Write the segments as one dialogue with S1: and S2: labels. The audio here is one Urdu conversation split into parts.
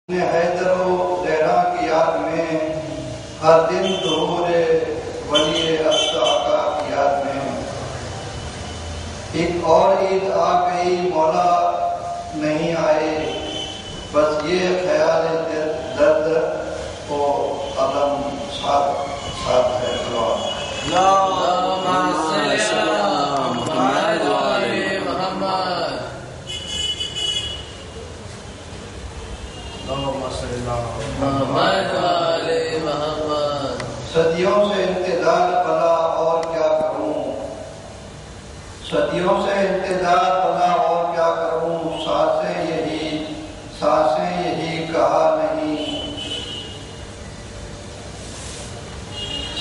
S1: حیدر و زہرا کی یاد میں، ہر دن ظہور ولی اقصیٰ کی یاد میں، ایک اور عید آ گئی مولا نہیں آئے، بس یہ خیال درد و علم ساتھ ہے۔
S2: اللہم صل علی محمد و آل محمد۔ اللہم صل علی محمد و آل محمد۔
S1: صدیوں سے انتظار بلا اور کیا کروں، صدیوں سے انتظار بلا اور کیا کروں، سانسیں یہی کہا نہیں،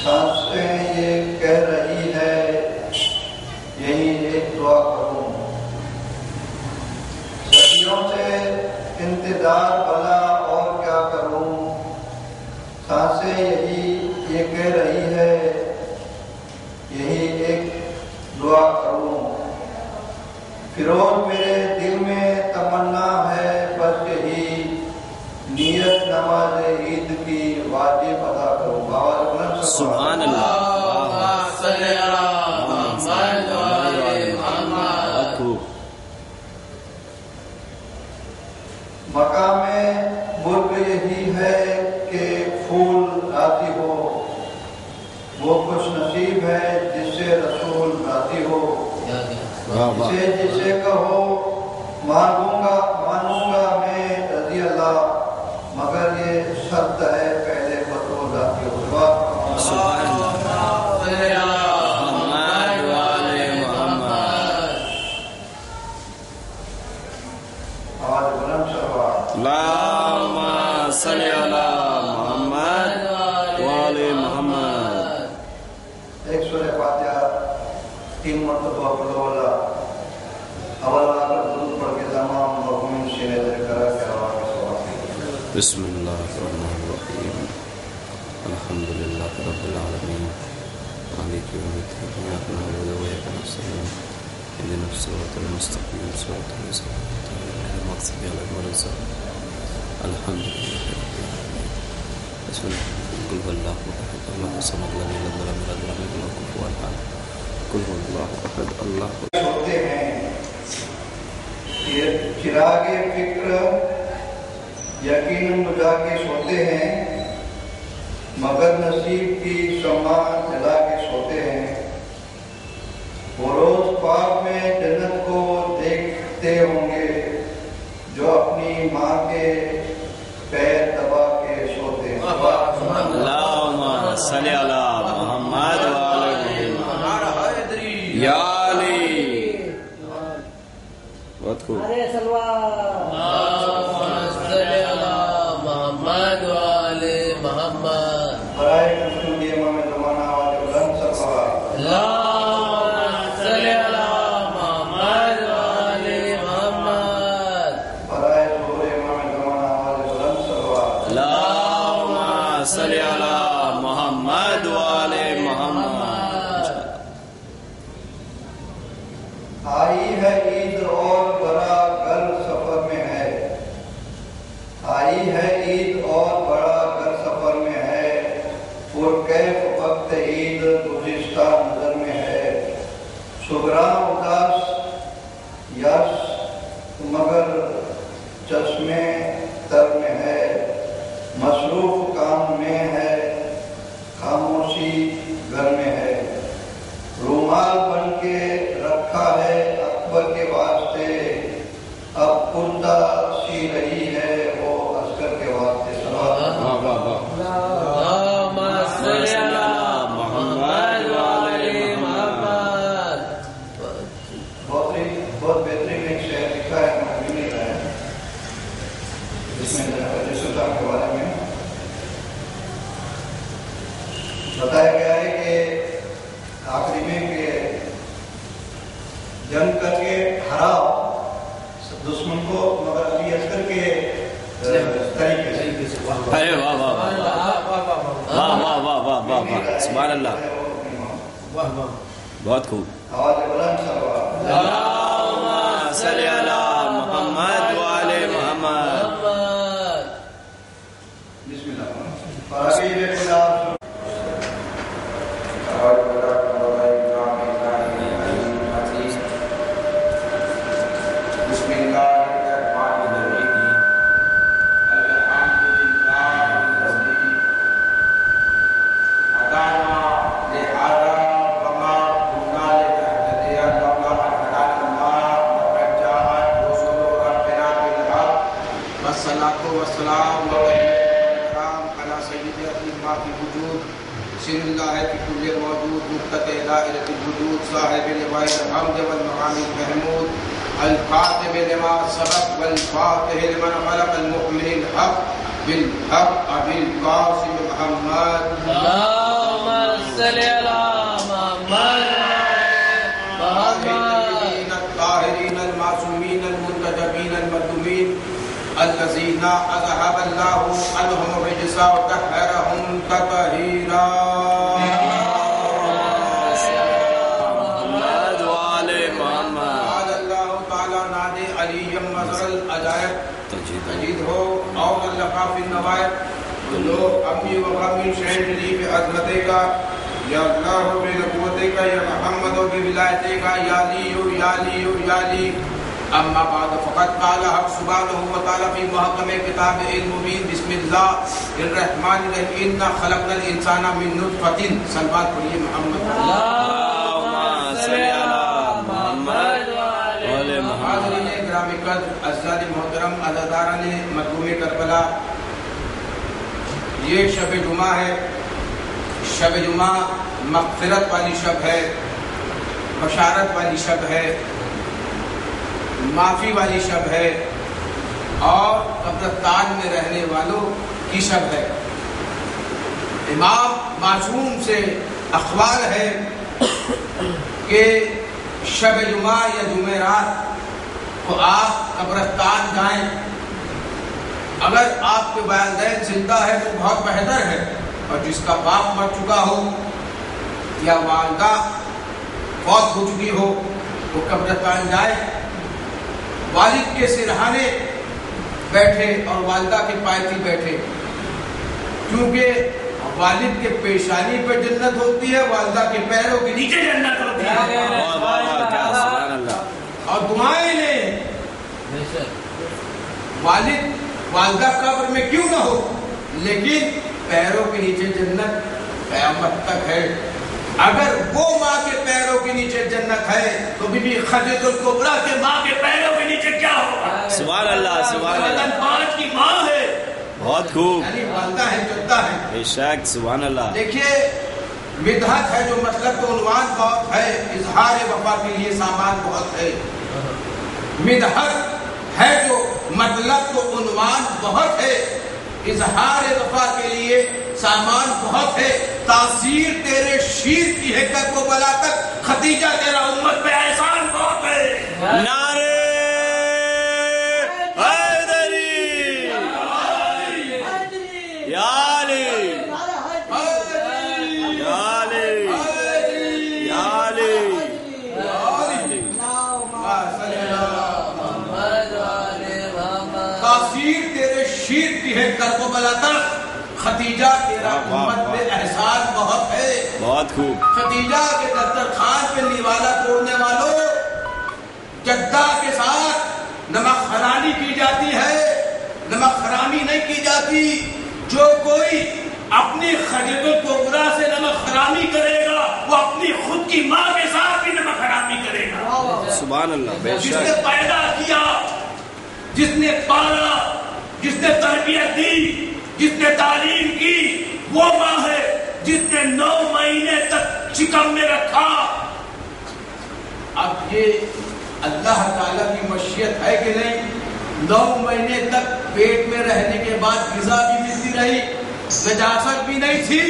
S1: سانسیں یہ کہہ رہی ہے یہی ایک دعا کروں، صدیوں سے انتظار بلا اور کیا کروں، سانسیں یہ کہہ رہی ہے یہی ایک دعا کروں، فیروز میرے دل میں تمنا ہے بس یہی نیت نماز عید کی واجب ادا کروں۔
S2: سبحان اللہ، صلی اللہ محمد و آل محمد۔
S1: مقام مرغ یہی ہے کہ پھول راضی ہو، وہ خوش نصیب ہے جس سے رسول راضی ہو، جسے کہو مانوں گا میں رضی اللہ، مگر یہ شرط ہے پہلے بدو ذاتی ہو۔
S2: سبحان اللہ، صلی اللہ محمد و آل محمد۔
S1: آواز بلند شروع۔
S2: اللہم صلی علی محمد و آل محمد۔
S1: ایک سورہ فاتحہ 3 مرتبہ پڑھو، اول آ کر درود پڑھ کے تمام مرحومین سینے در کرا کے آواز کے سوال۔
S2: بسم اللہ الرحمن الرحیم، الحمد للہ رب العالمین، مالک یوم الدین، ایاک نعبد و ایاک نستعین، اهدنا الصراط المستقیم، صراط الذین انعمت علیہم غیر المغضوب علیہم ولا الضالین، الحمد للہ رب العالمین۔ بسم اللہ، قل هو اللہ احد، اللہ الصمد، لم یلد ولم یولد ولم یکن له کفوا احد، قل هو اللہ احد، اللہ
S1: ہوتے ہیں یہ چراغ فکر یقیناً بجھا کے سوتے ہیں، مگر نصیب کی شمع جلا کے سوتے ہیں، وہ روز خواب میں جنت کو دیکھتے ہوں گے جو اپنی ماں کے پیر دبا کے سوتے ہیں۔
S2: اللہم صلی علی محمد و آل محمد۔ یا علی، بہت خوب۔ صلی علی محمد و آل محمد۔
S1: برائے رسول امام زمانہ والے بلند صلوات۔
S2: اللہم صلی علی محمد و آل محمد۔
S1: برائے ظہور امام زمانہ والے بلند صلوات۔
S2: اللہم صلی علی محمد و آل محمد۔
S1: آئی ہے عید اور بڑا گھر سفر میں ہے، آئی ہے عید اور بڑا گھر سفر میں ہے، پرکیف وقت عید گزشتہ نظر میں ہے، سگراں اداس یس مگر چشمے تر میں ہے، مصروف کام میں ہے خاموشی گھر میں ہے، رومال بن کے رکھا ہے اکبر کے واسطے، اب کردہ سی رہی ہے وہ عسکر کے واسطے۔
S2: اللہم صلی علی محمد و آل محمد۔
S1: بہت بہترین ایک شعر لکھا ہے، میں ابھی نہیں رہا ہے، جس میں رسول کے بارے میں بتایا گیا ہے کہ آخری میں کہ جنگ کر کے ہراؤ دشمن کو، مگر علی اصغر کے طریقے سے۔
S2: ارے واہ واہ واہ واہ واہ واہ واہ واہ واہ، سبحان اللہ، بہت خوب۔
S1: آواز بلند صلوات۔
S2: اللہم صلی علی محمد و آل محمد۔
S1: اور حبیب خدا
S3: الكاتب لما سبق والفاتح لمن خلق المؤمن الحق بالحق أبي القاسم محمد
S4: اللهم صل على محمد
S3: النبيين الطاهرين المعصومين المنتجبين المظلومين الذين أذهب الله عنهم الرجس وطهرهم تطهيرا. تجید ہو اور اللہ کافی نوائب تو لوگ اپنی وقامی شہر شریف عظمت کا یا اللہ ہو بے نبوت کا یا محمد ہو بے ولایت کا یا علی یا علی یا علی. اما بعد فقط قال حق سبحانہ وتعالی فی محکم کتاب المبین بسم اللہ الرحمن الرحیم انا خلقنا الانسان من نطفۃ. صلوات پڑھیے محمد.
S4: اللهم صل على محمد وعلى
S3: حاضرین گرامی قدر اساتذہ محترم عزاداران مظلوم کربلا، یہ شب جمعہ ہے. شب جمعہ مغفرت والی شب ہے، بشارت والی شب ہے، معافی والی شب ہے اور قبرستان میں رہنے والوں کی شب ہے. امام معصوم سے اخبار ہے کہ شب جمعہ یا جمعرات کو آپ قبرستان جائیں. اگر آپ کے والدین زندہ ہے تو بہت بہتر ہے، اور جس کا باپ مر چکا ہو یا والدہ فوت ہو چکی ہو وہ قبرستان جائے، والد کے سرہانے بیٹھے اور والدہ کے پایتی بیٹھے، کیونکہ والد کے پیشانی پہ جنت ہوتی ہے، والدہ کے پیروں کے نیچے جنت ہوتی ہے. اور دعائیں لیں. والد والدہ قبر میں کیوں نہ ہو لیکن پیروں کے نیچے جنت قیامت تک ہے. اگر وہ ماں کے پیروں کے نیچے جنت ہے تو بی بی خدیجہ الکبریٰ کے ماں کے پیروں کے نیچے کیا ہوگا؟
S2: سبحان اللہ سبحان اللہ.
S3: 5 کی ماں ہے،
S2: بہت خوب،
S3: یعنی والدہ ہے، جدہ ہے.
S2: بے شک سبحان اللہ.
S3: دیکھیے مدحت ہے جو مطلب تو عنوان بہت ہے، اظہار وفا کے لیے سامان بہت ہے. مدحت ہے جو مطلب تو عنوان بہت ہے، اظہار وفا کے لیے سامان بہت ہے. تاثیر تیرے شیر کی ہے کرب و بلا تک، خدیجہ تیرا امت پہ احسان بہت ہے.
S2: نعرے حیدری یا علی یا علی یا علی
S3: تاثیر تیرے شیر کی ہے کرب و بلا تک، خدیجہ تیرا امت پہ احسان بہت ہے.
S2: بہت خوب.
S3: خدیجہ کے دسترخوان پہ نیوالا توڑنے والوں، جدہ کے ساتھ نمک حرامی کی جاتی ہے، نمک حرامی نہیں کی جاتی. جو کوئی اپنی خدیجہ الکبریٰ سے نمک حرامی کرے گا وہ اپنی خود کی ماں کے ساتھ بھی نمک حرامی کرے گا.
S2: سبحان اللہ. بے
S3: جس نے
S2: شک
S3: پیدا کیا، جس نے پالا، جس نے تربیت دی، جس نے تعلیم کی، وہ ماں ہے جس نے 9 مہینے تک چکم میں رکھا. اب یہ اللہ تعالیٰ کی مشیت ہے کہ نہیں؟ 9 مہینے تک پیٹ میں رہنے کے بعد غذا بھی ملتی رہی، نجاست بھی نہیں تھی،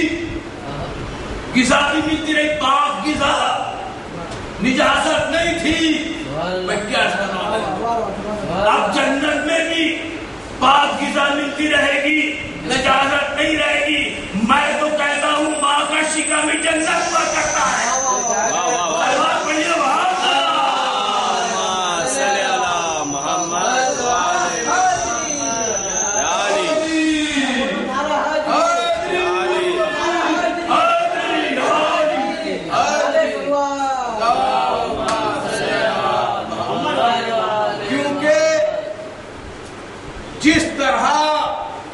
S3: غذا بھی ملتی رہی، پاک غذا، نجاست نہیں تھی. میں کیا اب جنت میں بھی پاک غذا ملتی رہے گی، نجاست نہیں رہے گی. میں تو کہتا ہوں ماں کا شکم بھی جنت پر کرتا ہے.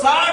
S3: 60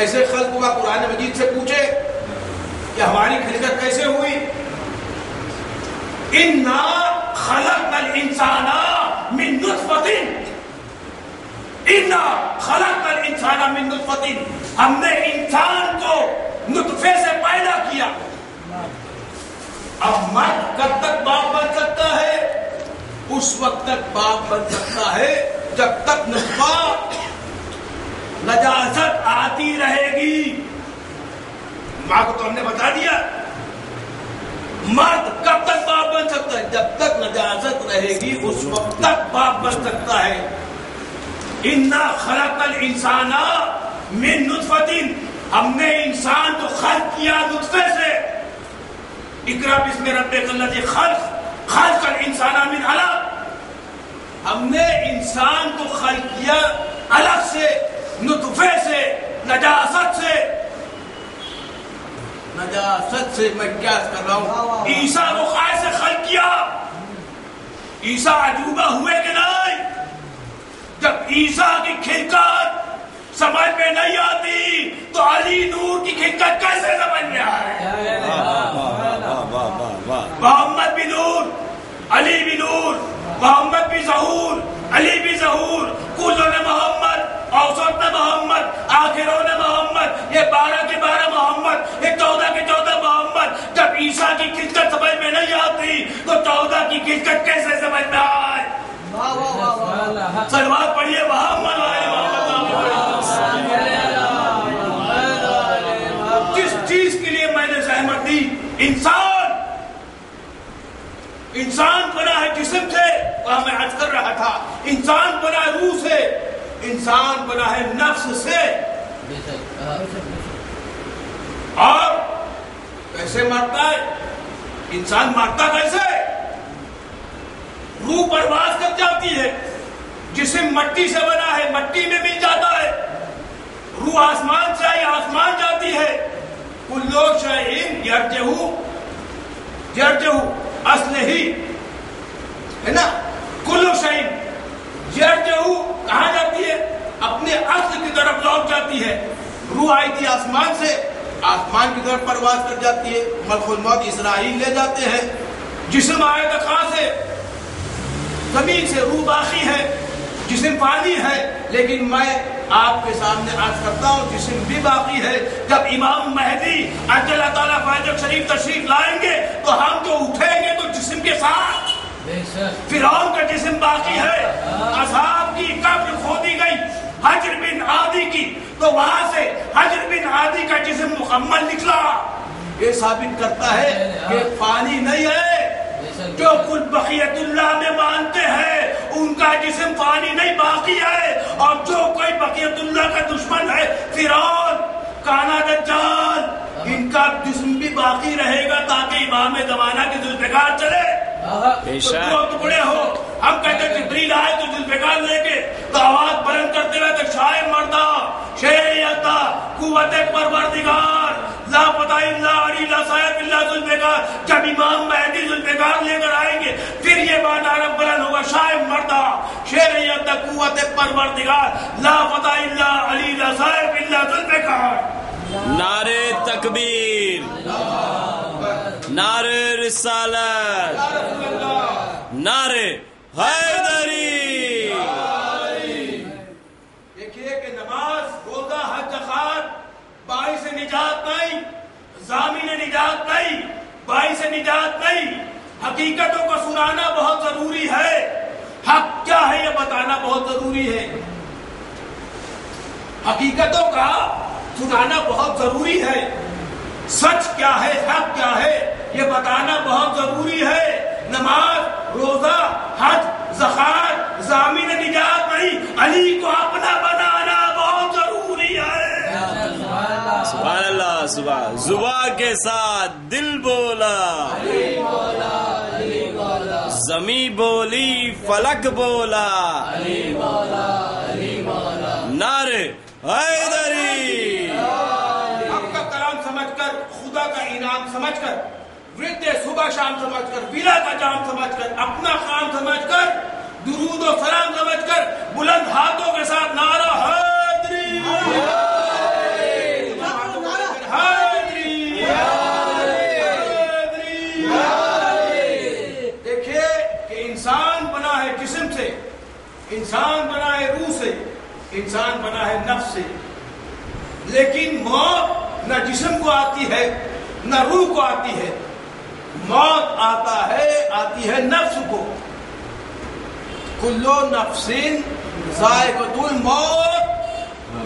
S3: کیسے خلق ہوا؟ قرآن مجید سے پوچھے کہ ہماری خلقت کیسے ہوئی؟ اِنَّا خَلَقْنَا الْإِنسَانَ مِن نُطْفَةٍ، اِنَّا خَلَقْنَا الْإِنسَانَ مِن نُطْفَةٍ، ہم نے انسان کو نطفے سے پیدا کیا۔ اب مرد کب تک باپ بن سکتا ہے؟ اس وقت تک باپ بن سکتا ہے جب تک نطفہ نجاست آتی رہے گی۔ ماں کو تو ہم نے بتا دیا۔ مرد کب تک باپ بن سکتا ہے؟ جب تک نجاست رہے گی اس وقت تک باپ بن سکتا ہے۔ اِنَّا خَلَقْنَا الْإِنسَانَ مِن نُطْفَةٍ، ہم نے انسان کو خلق کیا نطفے سے۔ اقرأ بسم ربک الذی خلق الانسان من علق، ہم نے انسان کو خلق کیا علق سے، نطفے سے، نجاست سے۔ نجاست سے میں کیا کر رہا ہوں؟ عیسیٰ کو خائے سے خلق کیا۔ عیسیٰ عجوبہ ہوئے کہ نہیں؟ جب عیسیٰ کی خلقت سمجھ میں نہیں آتی تو علی نور کی خلقت کیسے سمجھ میں آئے؟ محمد بھی نور، علی بھی نور، محمد بھی ظہور، علی بھی ظہور، کلوں نے محمد، اوسط نے محمد، آخروں نے محمد، یہ 12 کے 12 محمد، یہ 14 کے 14 محمد۔ جب عیسیٰ کی خلقت سمجھ میں نہیں آتی تو 14 کی خلقت کیسے سمجھ میں آئے؟ صلوات پڑھیے محمد والے محمد۔ جس چیز کے لیے میں نے زحمت دی، انسان بنا ہے جسم سے، وہاں میں عرض کر رہا تھا، انسان بنا ہے روح سے، انسان بنا ہے نفس سے۔ اور کیسے مرتا ہے انسان؟ مرتا کیسے؟ روح پرواز کر جاتی ہے، جسم مٹی سے بنا ہے، مٹی میں مل جاتا ہے۔ روح آسمان سے آئی، آسمان جاتی ہے۔ کل شیء یرجع اصل ہی ہے نا، کل شیء یرجع کہاں جاتی ہے؟ اپنے اصل کی طرف لوٹ جاتی ہے۔ روح آئی تھی آسمان سے، آسمان کی طرف پرواز کر جاتی ہے، ملک الموت اسرائیل لے جاتے ہیں۔ جسم آئے گا کہاں سے؟ زمین سے۔ روح باقی ہے، جسم پانی ہے، لیکن میں آپ کے سامنے عرض کرتا ہوں جسم بھی باقی ہے۔ جب امام مہدی عجل تعالیٰ فرجہ شریف تشریف لائیں گے تو ہم تو اٹھیں گے تو جسم کے ساتھ۔ فرعون کا جسم باقی ہے، اصحاب کی قبر کھودی گئی حجر بن عادی کی، تو وہاں سے حجر بن عادی کا جسم مکمل نکلا۔ یہ ثابت کرتا ہے کہ پانی نہیں ہے۔ جو کل بقیت اللہ میں مانتے ہیں ان کا جسم فانی نہیں باقی ہے، اور جو کوئی بقیت اللہ کا دشمن ہے، فرعون، کانا دجال، ان کا جسم بھی باقی رہے گا تاکہ امام زمانہ کی ذوالفقار چلے۔ تو ٹکڑے ہو، ہم کہتے جبریل آئے تو ذوالفقار لے کے تو آواز بلند کرتے ہوئے کہ شاہ مردہ شیر عطا قوت پروردگار لا پتہ الا علی لا صاحب اللہ ذوالفقار۔ جب امام مہدی ذوالفقار لے کر آئیں گے پھر یہ نعرہ بلند ہوگا، شاہ مردہ شیر عطا قوت پروردگار لا پتہ الا علی لا صاحب اللہ ذوالفقار۔
S4: نعرے تکبیر، نعرے رسالت، نعرے حیدری۔
S3: دیکھیے کہ نماز، روزہ، حج، زکات بائی سے نجات نہیں، ضامن نجات نہیں، بائی سے نجات نہیں۔ حقیقتوں کو سنانا بہت ضروری ہے، حق کیا ہے یہ بتانا بہت ضروری ہے۔ حقیقتوں کا سنانا بہت ضروری ہے، سچ کیا ہے، حق کیا ہے یہ بتانا بہت ضروری ہے۔ نماز، روزہ، حج، زکات ضامن نجات نہیں، علی کو اپنا بنانا بہت ضروری ہے۔
S4: سبحان اللہ، سبحان زبان کے ساتھ دل بولا، زمین بولی، فلک بولا، نعرے حیدری۔
S3: حق کا کلام سمجھ کر، خدا کا انعام سمجھ کر، ورد صبح شام سمجھ کر، ولا کا جام سمجھ کر، اپنا کام سمجھ کر، درود و سلام سمجھ کر، بلند ہاتھوں کے ساتھ نعرہ حیدری انسان بنا ہے نفس سے، لیکن موت نہ جسم کو آتی ہے نہ روح کو آتی ہے، موت آتی ہے نفس کو. کلو نفس ذائقۃ الموت.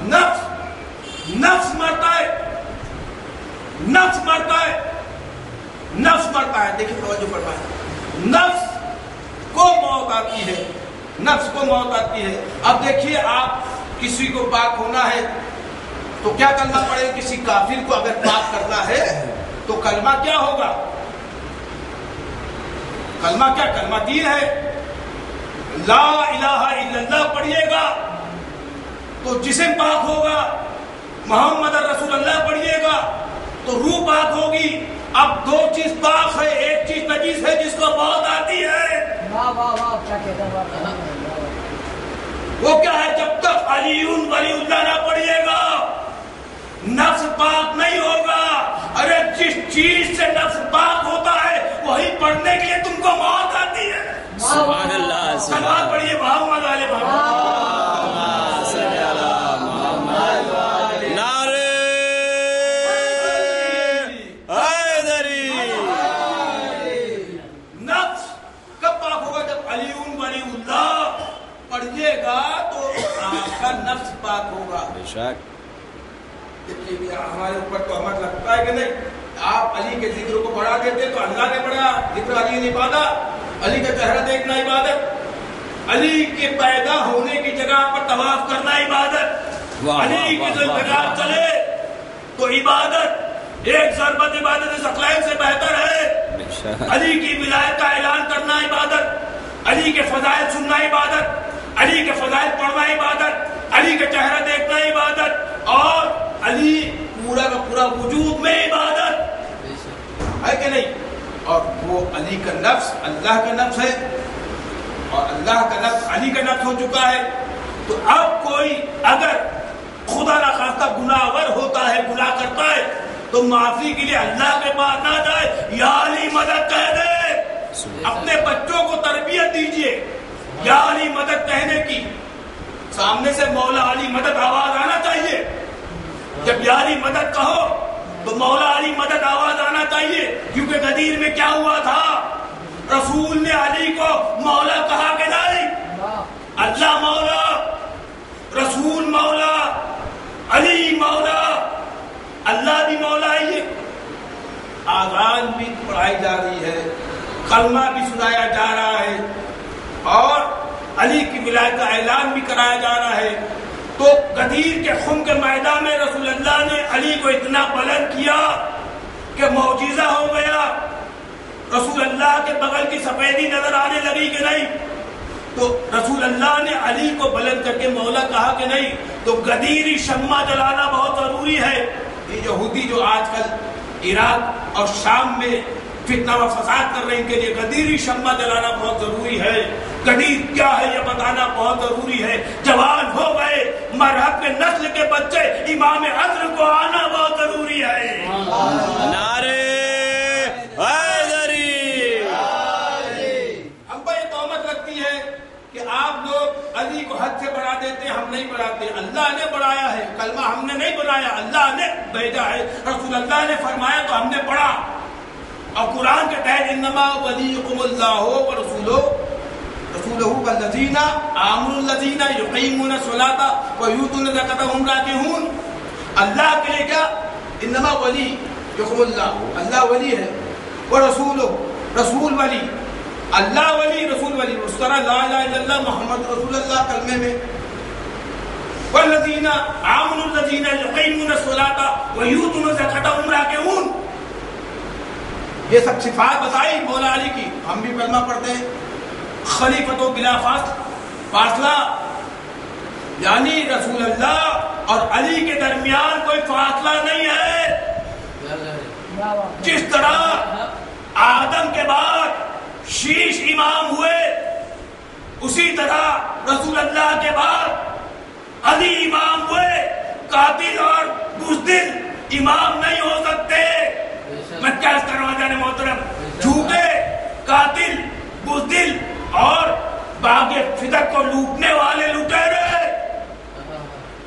S3: نفس مرتا ہے، نفس مرتا ہے، نفس مرتا ہے. دیکھیں توجہ فرمائیں، نفس کو موت آتی ہے، نفس کو موت آتی ہے. اب دیکھیے آپ کسی کو پاک ہونا ہے تو کیا کلمہ پڑے؟ کسی کافر کو اگر پاک کرنا ہے تو کلمہ کیا ہوگا؟ کلمہ کیا؟ کلمہ دین ہے. لا الہ الا اللہ پڑھیے گا تو جسم پاک ہوگا. محمد رسول اللہ پڑھیے گا تو روح پاک ہوگی. اب دو چیز پاک ہے، ایک چیز نجیس ہے جس کو موت آتی ہے. وہ کیا ہے؟ جب تک علی ولی اللہ نہ پڑھیے گا نفس پاک نہیں ہوگا. ارے جس چیز سے نفس پاک ہوتا ہے وہی پڑھنے کے لیے تم کو موت آتی ہے.
S4: سبحان اللہ.
S3: سلوات پڑھیے محمد علیہ محمد.
S4: نعرے حیدری.
S3: نفس کب پاک ہوگا؟ جب علی ولی اللہ پڑھیے گا تو آپ کا نفس پاک ہوگا.
S4: بے شک.
S3: دیکھیے ہمارے اوپر تو ہمت لگتا ہے کہ نہیں؟ آپ علی کے ذکر کو بڑھا دیتے تو اللہ نے بڑھا. ذکر علی نے عبادت، علی کا چہرہ دیکھنا عبادت، علی کے پیدا ہونے کی جگہ پر طواف کرنا عبادت، علی کی جگہ چلے تو عبادت. ایک ضربت عبادت ثقلین سے بہتر ہے. علی کی ولایت کا اعلان کرنا عبادت، علی کے فضائل سننا عبادت، علی کے فضائل پڑھنا عبادت، علی کا چہرہ دیکھنا عبادت، اور علی پورا کا پورا وجود میں عبادت ہے کہ نہیں؟ اور وہ علی کا نفس اللہ کا نفس ہے اور اللہ کا نفس علی کا نفس ہو چکا ہے. تو اب کوئی اگر خدا نہ خواستہ گناہور ہوتا ہے، گناہ کرتا ہے، تو معافی کے لیے اللہ کے پاس نہ جائے، یا علی مدد کہہ دے. اپنے بچوں کو تربیت دیجیے یا علی مدد کہنے کی. سامنے سے مولا علی مدد آواز آنا چاہیے. جب یا علی مدد کہو تو مولا علی مدد آواز آنا چاہیے. کیونکہ غدیر میں کیا ہوا تھا؟ رسول نے علی کو مولا کہا کہ نہیں؟ اللہ مولا، رسول مولا، علی مولا، اللہ بھی مولا ہے. آذان بھی پڑھائی جا رہی ہے، کلمہ بھی سنایا جا رہا ہے، اور علی کی ولایت کا اعلان بھی کرایا جا رہا ہے. تو غدیر کے خم کے میدان میں رسول اللہ نے علی کو اتنا بلند کیا کہ معجزہ ہو گیا. رسول اللہ کے بغل کی سفیدی نظر آنے لگی کہ نہیں؟ تو رسول اللہ نے علی کو بلند کر کے مولا کہا کہ نہیں؟ تو غدیری شمع جلانا بہت ضروری ہے. یہ یہودی جو آج کل عراق اور شام میں فتنہ و فساد کر رہے ہیں، ان کے لیے غدیری شمع جلانا بہت ضروری ہے. غدیر کیا ہے یہ بتانا بہت ضروری ہے. جوان ہو گئے مرحب کے نسل کے بچے، امام عصر کو آنا بہت ضروری ہے.
S4: نعرے حیدری.
S3: ہم پر یہ تہمت لگتی ہے کہ آپ لوگ علی کو حد سے بڑھا دیتے ہیں. ہم نہیں بڑھاتے، اللہ نے بڑھایا ہے. کلمہ ہم نے نہیں بنایا، اللہ نے بھیجا ہے. رسول اللہ نے فرمایا تو ہم نے پڑھا. اور قرآن کے تحت انما ولیکم اللہ ورسولہ والذین آمنوا الذین یقیمون الصلاۃ ویؤتون الزکاۃ وهم راکعون. اللہ کے لیے کیا؟ انما ولیکم اللہ، اللہ ولی ہے. ورسولہ، رسول ولی. اللہ ولی، رسول ولی. اس طرح لا الہ الا اللہ محمد رسول اللہ کلمے میں. والذین آمنوا الذین یقیمون الصلاۃ ویؤتون الزکاۃ وهم راکعون. یہ سب صفات بتائی مولا علی کی. ہم بھی کلمہ پڑھتے ہیں. خلیفۃ و بلا فاصلہ، یعنی رسول اللہ اور علی کے درمیان کوئی فاصلہ نہیں ہے. جس طرح آدم کے بعد شیش امام ہوئے، اسی طرح رسول اللہ کے بعد علی امام ہوئے. قاتل اور بزدل امام نہیں ہو سکتے. میں کیا اس دروازہ نے محترم، جھوٹے، قاتل، بزدل اور باغ فدق کو لوٹنے والے لٹیرے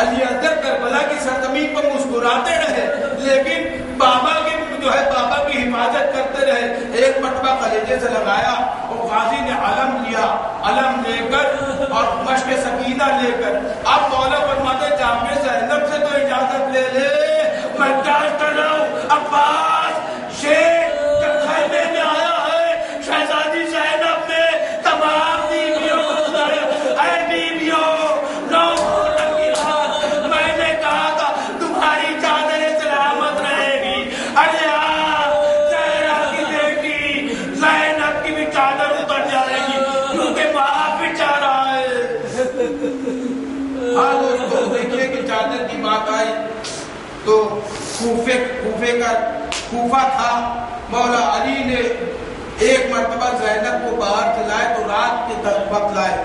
S3: علی اصغر کربلا کی سرزمین پر مسکراتے رہے، لیکن بابا کی بابا کی حفاظت کرتے رہے۔ ایک مرتبہ کلیجے سے لگایا اور غازی نے علم لیا، علم لے کر اور مشق سکینہ لے کر اب مولا فرماتے جامع زینب سے تو اجازت لے لے، میں چاہتا ہوں عباس شیخ جب خیمے میں آیا ہے، شہزادی زینب نے تمام بیویوں کو بلایا، اے بیویوں نو رنگی رات میں نے کہا تھا تمہاری چادر سلامت رہے گی، ارے زہرا کی بیٹی زینب کی بھی چادر اتر جائے گی کیونکہ باپ بیچارہ ہے۔ ہاں دوستو دیکھیے کہ چادر کی بات آئی تو کوفہ تھا، مولا علی نے ایک مرتبہ زینب کو باہر سے لائے تو رات کے وقت لائے،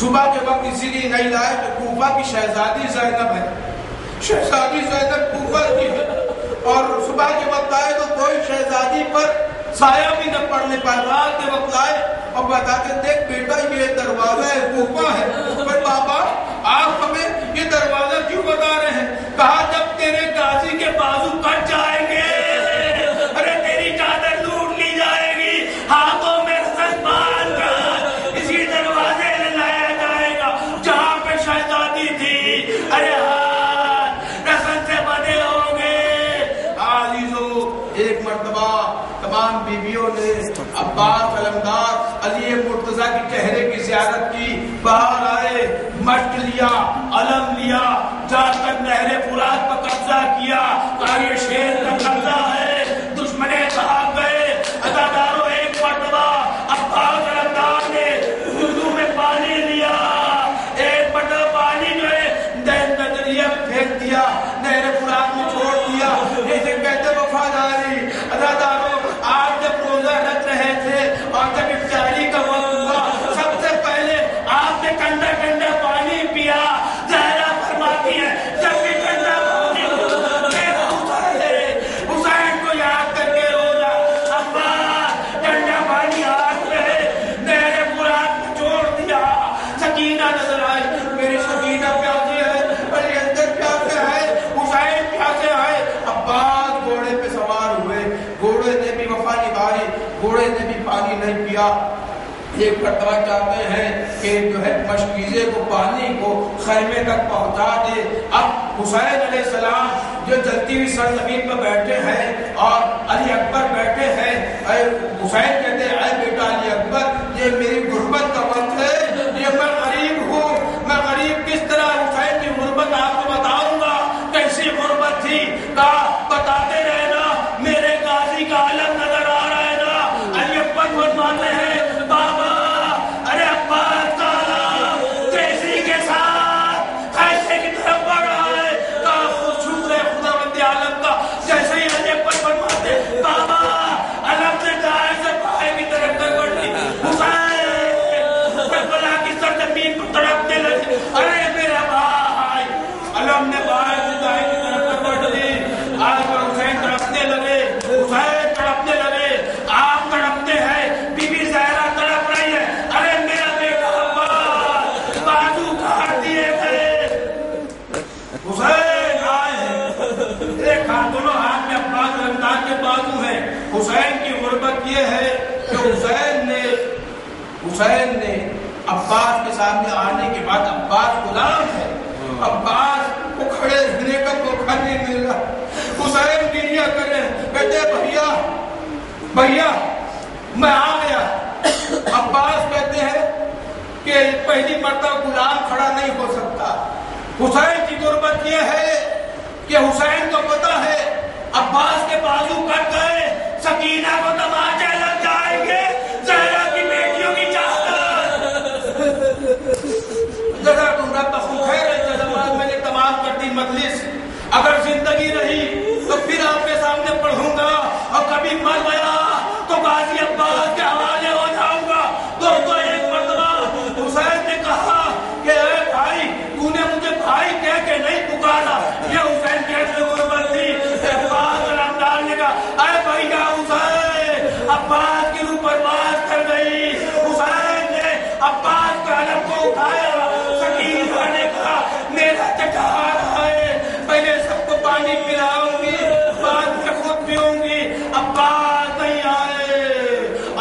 S3: صبح کے وقت اسی لیے نہیں لائے کہ کوفہ کی شہزادی زینب ہے، شہزادی زینب کوفہ کی ہے، اور صبح کے وقت آئے تو کوئی شہزادی پر سایہ بھی نہ پڑنے پائے، رات کے وقت آئے اور بتاتے دیکھ بیٹا یہ دروازہ ہے کوفہ ہے، پر بابا آپ ہمیں یہ دروازہ کیوں بتا رہے ہیں؟ کہا جب تیرے غازی کے بازو کٹ جائیں گے، ارے تیری چادر لوٹ لی جائے گی، ہاتھوں میں رسن باندھ کر اسی دروازے میں لایا جائے گا جہاں پہ شہزادی تھی، ارے ہاتھ رسن سے بندھے ہوں گے۔ عزیزو ایک مرتبہ تمام بیویوں نے عباس علمدار علی مرتضیٰ کی چہرے کی زیارت کی، باہر آئے، مشق لیا، علم لیا، جا کر نہر فرات پر قبضہ کیا، کہا یہ شیر کا قبضہ ہے، دشمنے بھاگ گئے۔ اداداروں ایک مرتبہ عباس علمدار نے اردو میں پانی لیا، ایک مرتبہ پانی جو ہے نظریہ میں پھینک دیا، نہر فرات میں چھوڑ دیا، جیسے کہتے وفاداری۔ اداداروں آج جب روزہ رکھ رہے تھے اور جب افطاری کا وقت ہوا، سب سے پہلے آپ نے ٹھنڈا ٹھنڈا پانی پیا، زہرا فرماتی ہے جب بھی ٹھنڈا پانی حسین کو یاد کر کے روزہ ابا ٹھنڈا پانی ہاتھ میں نہر فرات میں چھوڑ دیا۔ سکینہ نظر آئی، میری سکینہ پیاسے ہے، علی اصغر پیاسے ہے، حسین پیاسے ہے۔ عباس گھوڑے پہ سوار ہوئے، گھوڑے نے بھی وفا نبھائی، گھوڑے نے بھی پانی نہیں پیا۔ ایک مرتبہ چاہتے ہیں کہ جو ہے مشکیزے کو پانی کو خیمے تک پہنچا دے۔ اب حسین علیہ السلام جو جلتی ہوئی سرزمین پر بیٹھے ہیں اور علی اکبر بیٹھے ہیں، اے حسین کہتے ہیں اے بیٹا علی اکبر یہ میری غربت کا وقت ہے، یہ میں غریب ہوں، میں غریب کس طرح حسین کی غربت آپ کو بتاؤں گا، کیسی غربت تھی، کہا بتاتے رہنا، میرے غازی کا علم نظر آ رہا ہے نا۔ علی اکبر فرماتے ہیں بابا ارے عباس کا علم تیزی کے ساتھ خیمے کی طرف بڑھ رہا ہے، کہا خود شکر ہے خداوند عالم کا۔ جیسے ہی علی اکبر فرماتے بابا علم سے دائیں سے بائیں کی طرف بڑھ لی، حسین کربلا کی سرزمین کو تڑپنے لگے، ارے میرا بھائی علم نے بائیں سے دائیں کی طرف بڑھ لی۔ آج حسین تڑپنے لگے، حسین تڑپنے لگے، آپ تڑپتے ہیں، بی بی زہرا تڑپ رہی ہے، ارے میرا بیٹا عباس بازو کاٹ دیے گئے۔ حسین آئے ایک ہاتھ، دونوں ہاتھ میں عباس علمدار کے بازو ہیں۔ حسین کی غربت یہ ہے کہ حسین نے عباس کے سامنے آنے کے بعد عباس غلام ہے، عباس کو کھڑے رہنے کا موقع نہیں مل رہا۔ حسین گریہ کرے، کہتے بھیا میں آ گیا۔ عباس کہتے ہیں کہ پہلی مرتبہ غلام کھڑا نہیں ہو سکتا۔ حسین کی غربت یہ ہے کہ حسین کو پتا ہے عباس کے بازو کٹ گئے، سکینہ کو تماچے لگ جائیں گے، زہرا کی بیٹیوں کی جزا تم رب بخو خیر ہے۔ میں نے تمام کر دی مجلس، اگر زندگی رہی تو پھر آپ کے سامنے پڑھوں گا، اور کبھی مر گیا تو غازی عباس کے حوالے ہو جاؤں گا۔ دوستو ایک مرتبہ حسین نے کہا کہ اے بھائی تو نے مجھے بھائی کہہ کے نہیں پکارا، یہ حسین کیسے غربت تھی۔ عباس علمدار نے کہا اے بھیا حسین، عباس کی روح پرواز کر گئی۔ حسین نے عباس کے علم کو اٹھایا، سکینہ نے کہا میرا چچا آ رہا ہے، پہلے سب کو پانی پلاؤں گی، بعد میں خود پیوں گی۔ عباس نہیں آئے،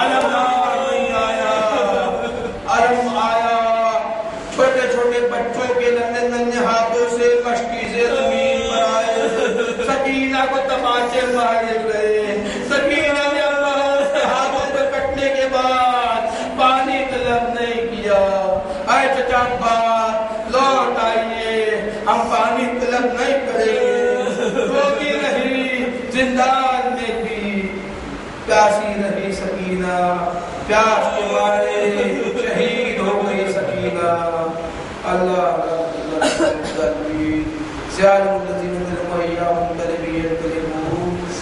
S3: علمدار نہیں آیا، علم آیا، چھوٹے چھوٹے بچوں کے ننھے ننھے ہاتھوں سے مشکی سے زمین پر آئے، سکینہ کو تماچے مارے گئے۔ سکینہ نے عباس کے ہاتھوں پہ کٹنے کے بعد پانی طلب نہیں کیا۔ اے چچا عباس لوٹ آئیے، ہم پانی طلب نہیں کریں گے۔ روتی رہی، زندان میں بھی پیاسی رہی سکینہ، پیاس کے مارے شہید ہو گئی سکینہ۔ اللہ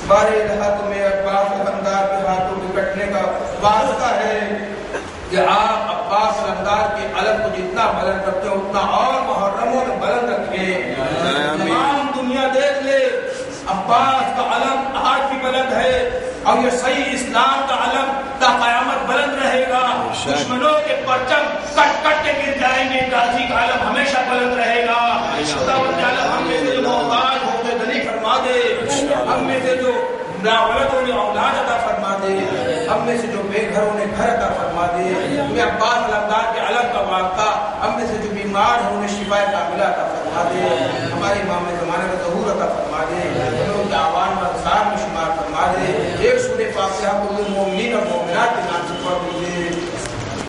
S3: بارے ہاتھ میں عباس علمدار کے ہاتھوں کے کٹنے کا واسطہ ہے کہ آپ عباس علمدار کے علم کو جتنا بلند رکھتے ہو اتنا اور محرموں میں بلند رکھیں۔ تمام دنیا دیکھ لے عباس کا علم آج بھی بلند ہے، اور یہ صحیح اسلام کا علم تا قیامت بلند رہے گا۔ دشمنوں کے پرچم کٹ کٹ کے گر جائیں گے، غازی کا علم ہمیشہ بلند رہے گا۔ خداوند تعالیٰ ہم میں سے جو محتاج ہو کے غنی فرما دے، ہم میں سے جو ولد انہیں اولاد عطا فرما دے، ہم میں سے جو بے گھر انہیں گھر عطا فرما دے۔ ہمیں عباس علمدار کے علم کا واسطہ، ہم میں سے جو بیمار ہیں انہیں شفا کاملہ عطا فرما دے، ہمارے امام زمانے کا ظہور عطا فرما دے، ہمیں ان کے آوان و انصار میں شمار فرما دے۔ ایک سورہ فاتحہ کو